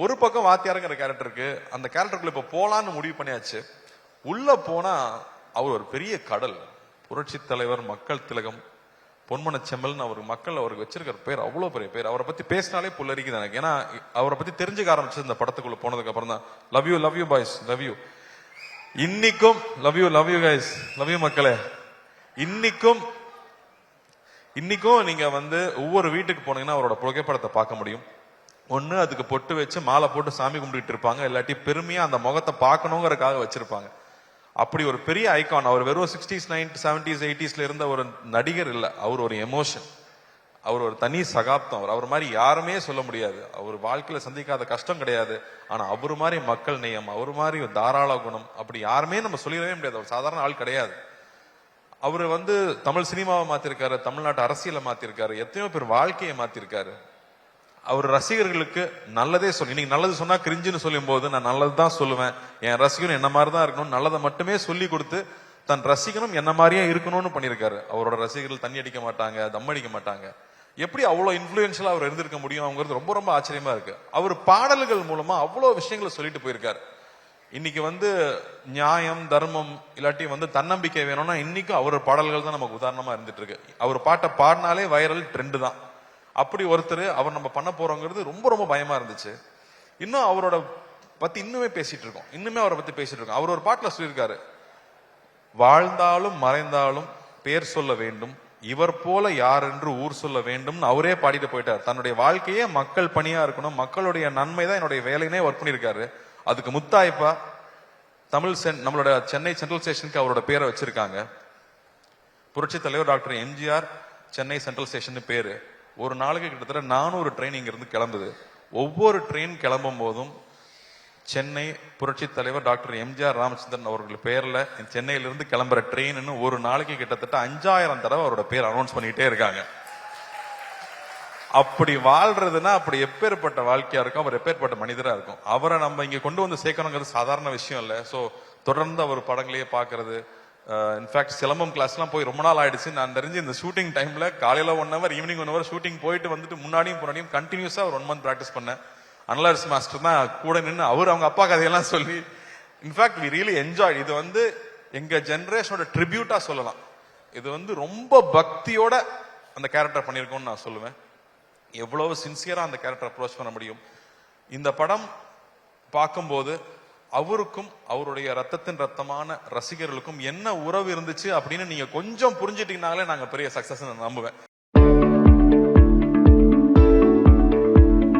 ஒரு பக்கம் வாத்தியாருங்கிற கேரக்டர் இருக்கு. அந்த கேரக்டருக்குள்ள இப்ப போலான்னு முடிவு பண்ணியாச்சு. உள்ள போனா அவர் ஒரு பெரிய கடல். புரட்சி தலைவர், மக்கள் திலகம், பொன்மன செம்மல்னு அவர் மக்கள் அவருக்கு வச்சிருக்கிற பேர் அவ்வளவு பெரிய பேர். அவரை பத்தி பேசினாலே புல்லரிக்குது எனக்கு. ஏன்னா அவரை பத்தி தெரிஞ்சுக்க ஆரம்பிச்சது இந்த படத்துக்குள்ள போனதுக்கு அப்புறம் தான். Love you boys, love you. இன்னைக்கும் love you guys, love you மக்களே. இன்னைக்கும் நீங்க ஒவ்வொரு வீட்டுக்கு போனீங்கன்னா அவரோட புகைப்படத்தை பார்க்க முடியும். ஒண்ணு அதுக்கு பொட்டு வச்சு மாலை போட்டு சாமி கும்பிட்டு இருப்பாங்க, இல்லாட்டி பெருமையா அந்த முகத்தை பார்க்கணுங்கிறதுக்காக வச்சிருப்பாங்க. அப்படி ஒரு பெரிய ஐகான். அவர் வெறும் 60s 90s 70s 80s இருந்த ஒரு நடிகர் இல்ல, அவர் ஒரு எமோஷன், அவர் ஒரு தனி சகாப்தம். அவர் மாதிரி யாருமே சொல்ல முடியாது. அவர் வாழ்க்கையில சந்திக்காத கஷ்டம் கிடையாது. ஆனா அவர் மாதிரி மக்கள் நேயம், அவர் மாதிரி தாராள குணம் அப்படி யாருமே நம்ம சொல்லிடவே முடியாது. அவர் சாதாரண ஆள் கிடையாது. அவரு தமிழ் சினிமாவை மாத்திருக்காரு, தமிழ்நாட்டு அரசியலை மாத்திருக்காரு, எத்தனையோ பேர் வாழ்க்கையை மாத்திருக்காரு. அவர் ரசிகர்களுக்கு நல்லதே சொல்லி, இன்னைக்கு நல்லது சொன்னா கிரிஞ்சுன்னு சொல்லும் போது நான் நல்லது தான் சொல்லுவேன், என் ரசிகனும் என்ன மாதிரி தான் இருக்கணும், நல்லதை மட்டுமே சொல்லி கொடுத்து தன் ரசிகனும் என்ன மாதிரியே இருக்கணும்னு பண்ணியிருக்காரு. அவரோட ரசிகர்கள் தண்ணி அடிக்க மாட்டாங்க, தம் அடிக்க மாட்டாங்க. எப்படி அவ்வளவு இன்ஃபுளுன்ஷியலா அவர் இருந்திருக்க முடியும் அவங்கிறது ரொம்ப ரொம்ப ஆச்சரியமா இருக்கு. அவர் பாடல்கள் மூலமா அவ்வளவு விஷயங்களை சொல்லிட்டு போயிருக்காரு. இன்னைக்கு நியாயம், தர்மம், இல்லாட்டி தன்னம்பிக்கை வேணும்னா இன்னைக்கும் அவர் பாடல்கள் தான் நமக்கு உதாரணமா இருந்துட்டு இருக்கு. அவர் பாட்டை பாடினாலே வைரல் ட்ரெண்ட் தான். அப்படி ஒருத்தர் அவர் நம்ம பண்ண போறோங்கிறது ரொம்ப ரொம்ப பயமா இருந்துச்சு. இன்னும் அவரோட பத்தி இன்னுமே பேசிட்டு இருக்கோம், அவரை பத்தி பேசிட்டு இருக்கோம். அவர் ஒரு பாட்டுல சொல்லியிருக்காரு, வாழ்ந்தாலும் மறைந்தாலும் பேர் சொல்ல வேண்டும், இவர் போல யார் என்று ஊர் சொல்ல வேண்டும்னு அவரே பாடிட்டு போயிட்டார். தன்னுடைய வாழ்க்கையே மக்கள் பணியா இருக்கணும், மக்களுடைய நன்மை தான் என்னுடைய வேலைனே ஒர்க் பண்ணியிருக்காரு. அதுக்கு முத்தாய்ப்பா நம்மளோட சென்னை சென்ட்ரல் ஸ்டேஷனுக்கு அவரோட பேரை வச்சிருக்காங்க. புரட்சி தலைவர் doctor MGR Chennai central station பேரு. ஒரு நாளைக்கு கிட்டத்தட்ட 400 ட்ரெயின் இங்க இருந்து கிளம்புது. ஒவ்வொரு ட்ரெயின் கிளம்பும் போதும் சென்னை புரட்சி தலைவர் டாக்டர் எம்ஜிஆர் ராமச்சந்திரன் அவர்கள் பேர்ல சென்னையிலிருந்து கிளம்புற ட்ரெயின் ஒரு நாளைக்கு கிட்டத்தட்ட 5000 தடவை அவரோட பேர் அனௌன்ஸ் பண்ணிட்டே இருக்காங்க. அப்படி வாழ்றதுன்னா அப்படி எப்பேற்பட்ட வாழ்க்கையா இருக்கும், அவர் எப்பேற்பட்ட மனிதரா இருக்கும். அவரை நம்ம இங்க கொண்டு சேர்க்கணுங்கிறது சாதாரண விஷயம் இல்ல. சோ தொடர்ந்து அவர் படங்களையே பாக்குறது, இன்ஃபேக்ட் சிலம்பம் கிளாஸ் எல்லாம் போய் ரொம்ப நாள் ஆயிடுச்சு. நான் தெரிஞ்சு இந்த ஷூட்டிங் டைம்ல காலையில 1 hour ஈவினிங் 1 hour ஷூட்டிங் போயிட்டு முன்னாடியும் கண்டினியூஸா ஒரு 1 month பிராக்டிஸ் பண்ணேன். அனலர்ஸ் மாஸ்டர் தான் கூட நின்று அவங்க அப்பா கதையெல்லாம் சொல்லி, இன்ஃபேக்ட் வி ரியலி என்ஜாய். இது எங்க ஜெனரேஷனோட ட்ரிபியூட்டா சொல்லலாம். இது ரொம்ப பக்தியோட அந்த கேரக்டர் பண்ணிருக்கோம்னு நான் சொல்லுவேன். எவ்வளவு சின்சியரா அந்த கேரக்டர் அப்ரோச் பண்ண முடியும். இந்த படம் பார்க்கும்போது அவருக்கும் அவருடைய ரத்தத்தின் ரத்தமான ரசிகர்களுக்கும் என்ன உறவு இருந்துச்சு அப்படின்னு நீங்க கொஞ்சம் புரிஞ்சுட்டீங்கனாலே நாங்க பெரிய சக்சஸ் நம்புவேன்.